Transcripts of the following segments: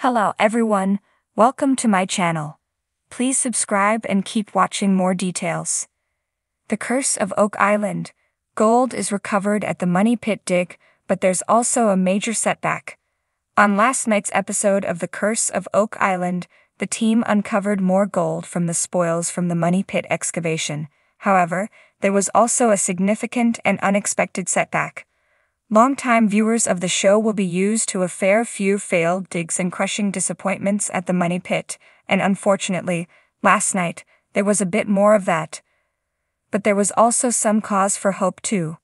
Hello everyone, welcome to my channel. Please subscribe and keep watching more details. The Curse of Oak Island. Gold is recovered at the Money Pit dig, but there's also a major setback. On last night's episode of The Curse of Oak Island, the team uncovered more gold from the spoils from the Money Pit excavation. However, there was also a significant and unexpected setback. Longtime viewers of the show will be used to a fair few failed digs and crushing disappointments at the Money Pit, and unfortunately, last night, there was a bit more of that. But there was also some cause for hope too.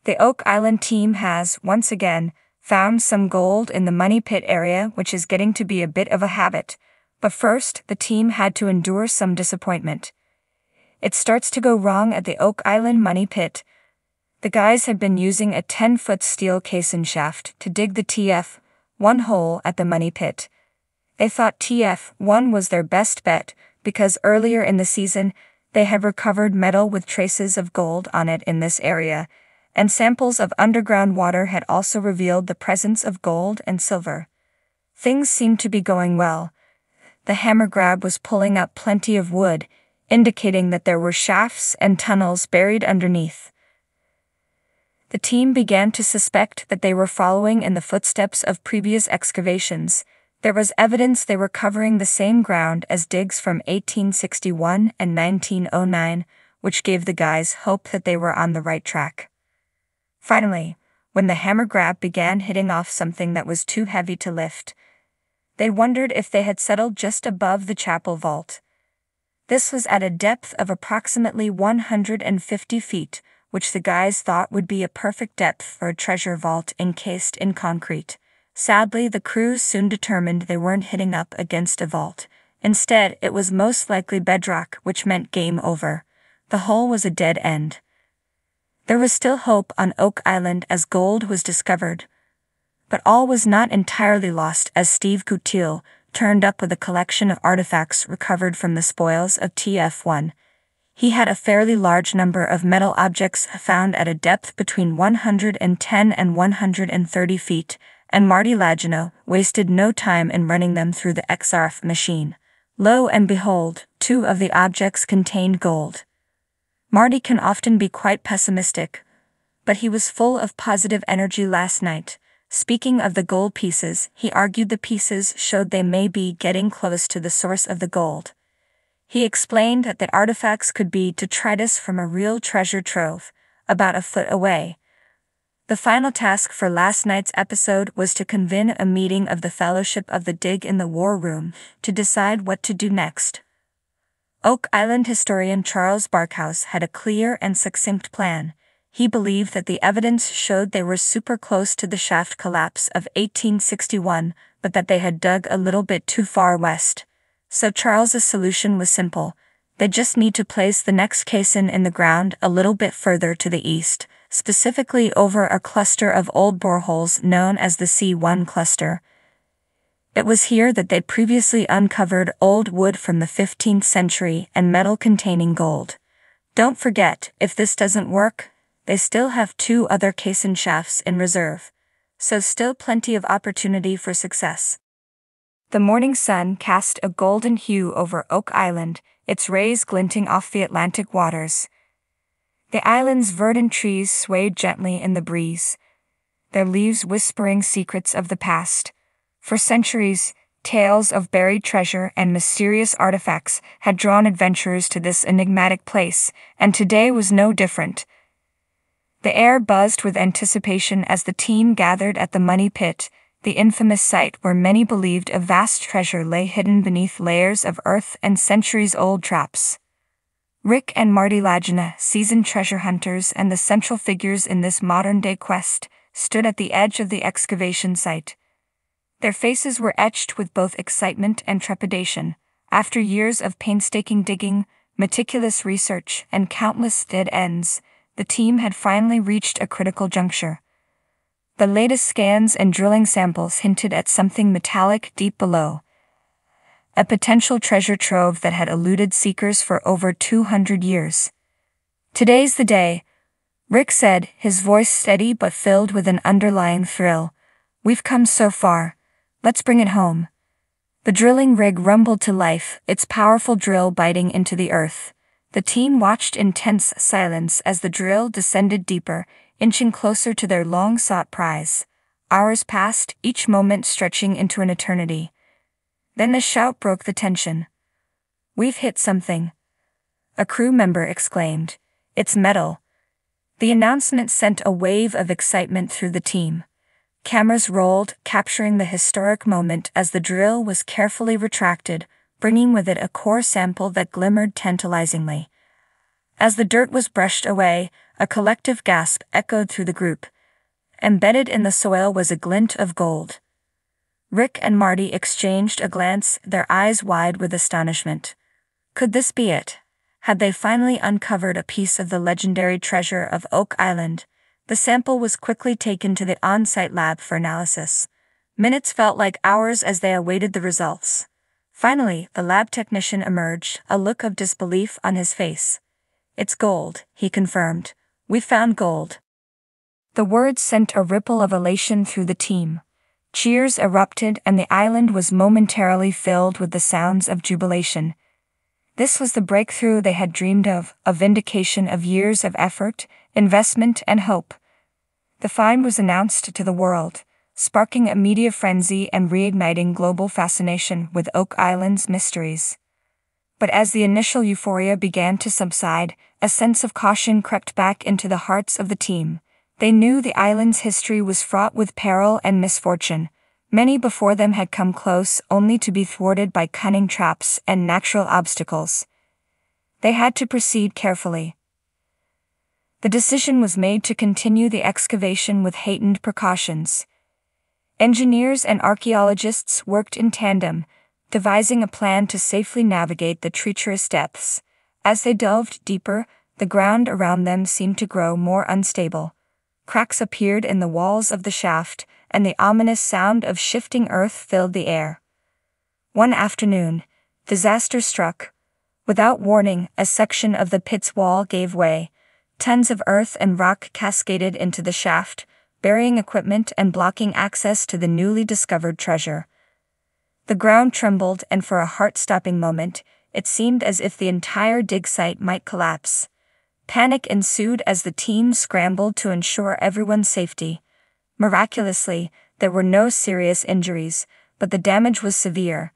The Oak Island team has, once again, found some gold in the Money Pit area, which is getting to be a bit of a habit. But first, the team had to endure some disappointment. It starts to go wrong at the Oak Island Money Pit. The guys had been using a 10-foot steel caisson shaft to dig the TF1 hole at the Money Pit. They thought TF1 was their best bet because earlier in the season, they had recovered metal with traces of gold on it in this area, and samples of underground water had also revealed the presence of gold and silver. Things seemed to be going well. The hammer grab was pulling up plenty of wood, indicating that there were shafts and tunnels buried underneath. The team began to suspect that they were following in the footsteps of previous excavations. There was evidence they were covering the same ground as digs from 1861 and 1909, which gave the guys hope that they were on the right track. Finally, when the hammer grab began hitting off something that was too heavy to lift, they wondered if they had settled just above the chapel vault. This was at a depth of approximately 150 feet, which the guys thought would be a perfect depth for a treasure vault encased in concrete. Sadly, the crew soon determined they weren't hitting up against a vault. Instead, it was most likely bedrock, which meant game over. The hole was a dead end. There was still hope on Oak Island as gold was discovered. But all was not entirely lost as Steve Coutil turned up with a collection of artifacts recovered from the spoils of TF1. He had a fairly large number of metal objects found at a depth between 110 and 130 feet, and Marty Lagino wasted no time in running them through the XRF machine. Lo and behold, 2 of the objects contained gold. Marty can often be quite pessimistic, but he was full of positive energy last night. Speaking of the gold pieces, he argued the pieces showed they may be getting close to the source of the gold. He explained that the artifacts could be detritus from a real treasure trove, about a foot away. The final task for last night's episode was to convene a meeting of the Fellowship of the Dig in the War Room to decide what to do next. Oak Island historian Charles Barkhouse had a clear and succinct plan. He believed that the evidence showed they were super close to the shaft collapse of 1861, but that they had dug a little bit too far west. So Charles's solution was simple. They just need to place the next caisson in the ground a little bit further to the east, specifically over a cluster of old boreholes known as the C1 cluster. It was here that they previously uncovered old wood from the 15th century and metal containing gold. Don't forget, if this doesn't work, they still have 2 other caisson shafts in reserve. So still plenty of opportunity for success. The morning sun cast a golden hue over Oak Island, its rays glinting off the Atlantic waters. The island's verdant trees swayed gently in the breeze, their leaves whispering secrets of the past. For centuries, tales of buried treasure and mysterious artifacts had drawn adventurers to this enigmatic place, and today was no different. The air buzzed with anticipation as the team gathered at the Money Pit, the infamous site where many believed a vast treasure lay hidden beneath layers of earth and centuries-old traps. Rick and Marty Lagina, seasoned treasure hunters and the central figures in this modern-day quest, stood at the edge of the excavation site. Their faces were etched with both excitement and trepidation. After years of painstaking digging, meticulous research, and countless dead ends, the team had finally reached a critical juncture. The latest scans and drilling samples hinted at something metallic deep below, a potential treasure trove that had eluded seekers for over 200 years. "Today's the day," Rick said, his voice steady but filled with an underlying thrill. "We've come so far. Let's bring it home. The drilling rig rumbled to life, its powerful drill biting into the earth. The team watched in tense silence as the drill descended deeper, inching closer to their long-sought prize. Hours passed, each moment stretching into an eternity. Then a shout broke the tension. "We've hit something," a crew member exclaimed. "It's metal." The announcement sent a wave of excitement through the team. Cameras rolled, capturing the historic moment as the drill was carefully retracted, bringing with it a core sample that glimmered tantalizingly. As the dirt was brushed away, a collective gasp echoed through the group. Embedded in the soil was a glint of gold. Rick and Marty exchanged a glance, their eyes wide with astonishment. Could this be it? Had they finally uncovered a piece of the legendary treasure of Oak Island? The sample was quickly taken to the on-site lab for analysis. Minutes felt like hours as they awaited the results. Finally, the lab technician emerged, a look of disbelief on his face. "It's gold," he confirmed. "We found gold." The words sent a ripple of elation through the team. Cheers erupted and the island was momentarily filled with the sounds of jubilation. This was the breakthrough they had dreamed of, a vindication of years of effort, investment, and hope. The find was announced to the world, sparking a media frenzy and reigniting global fascination with Oak Island's mysteries. But as the initial euphoria began to subside, a sense of caution crept back into the hearts of the team. They knew the island's history was fraught with peril and misfortune. Many before them had come close, only to be thwarted by cunning traps and natural obstacles. They had to proceed carefully. The decision was made to continue the excavation with heightened precautions. Engineers and archaeologists worked in tandem, devising a plan to safely navigate the treacherous depths. As they delved deeper, the ground around them seemed to grow more unstable. Cracks appeared in the walls of the shaft, and the ominous sound of shifting earth filled the air. One afternoon, disaster struck. Without warning, a section of the pit's wall gave way. Tons of earth and rock cascaded into the shaft, burying equipment and blocking access to the newly discovered treasure. The ground trembled, and for a heart-stopping moment, it seemed as if the entire dig site might collapse. Panic ensued as the team scrambled to ensure everyone's safety. Miraculously, there were no serious injuries, but the damage was severe.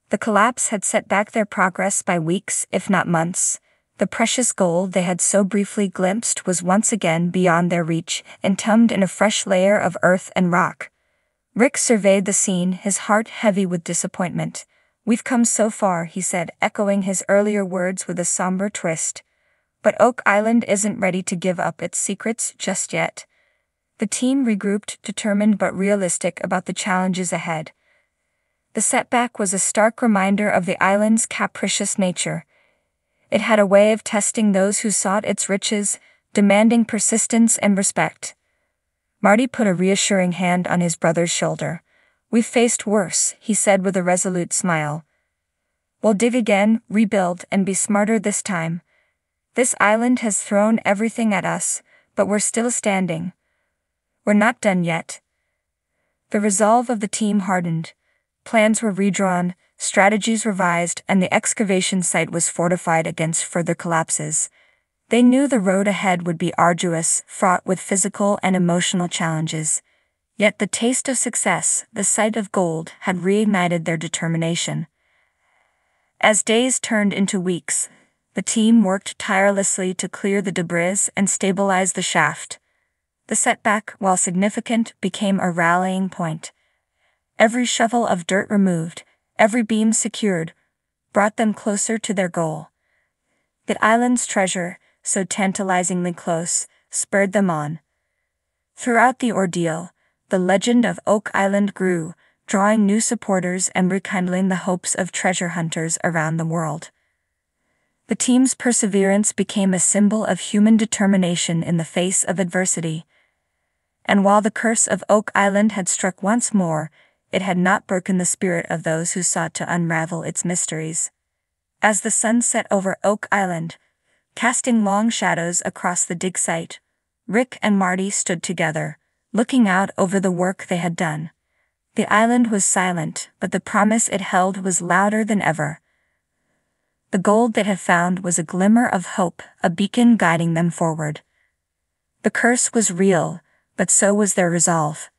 The collapse had set back their progress by weeks, if not months. The precious gold they had so briefly glimpsed was once again beyond their reach, entombed in a fresh layer of earth and rock. Rick surveyed the scene, his heart heavy with disappointment. "We've come so far," he said, echoing his earlier words with a somber twist. "But Oak Island isn't ready to give up its secrets just yet." The team regrouped, determined but realistic about the challenges ahead. The setback was a stark reminder of the island's capricious nature. It had a way of testing those who sought its riches, demanding persistence and respect. Marty put a reassuring hand on his brother's shoulder. "We've faced worse," he said with a resolute smile. "We'll dig again, rebuild, and be smarter this time. This island has thrown everything at us, but we're still standing. We're not done yet." The resolve of the team hardened. Plans were redrawn, strategies revised, and the excavation site was fortified against further collapses. They knew the road ahead would be arduous, fraught with physical and emotional challenges. Yet the taste of success, the sight of gold, had reignited their determination. As days turned into weeks, the team worked tirelessly to clear the debris and stabilize the shaft. The setback, while significant, became a rallying point. Every shovel of dirt removed, every beam secured, brought them closer to their goal. The island's treasure, so tantalizingly close, spurred them on. Throughout the ordeal, the legend of Oak Island grew, drawing new supporters and rekindling the hopes of treasure hunters around the world. The team's perseverance became a symbol of human determination in the face of adversity. And while the curse of Oak Island had struck once more, it had not broken the spirit of those who sought to unravel its mysteries. As the sun set over Oak Island, casting long shadows across the dig site, Rick and Marty stood together, looking out over the work they had done. The island was silent, but the promise it held was louder than ever. The gold they had found was a glimmer of hope, a beacon guiding them forward. The curse was real, but so was their resolve.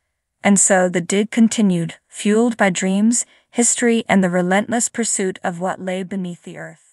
And so the dig continued, fueled by dreams, history, and the relentless pursuit of what lay beneath the earth.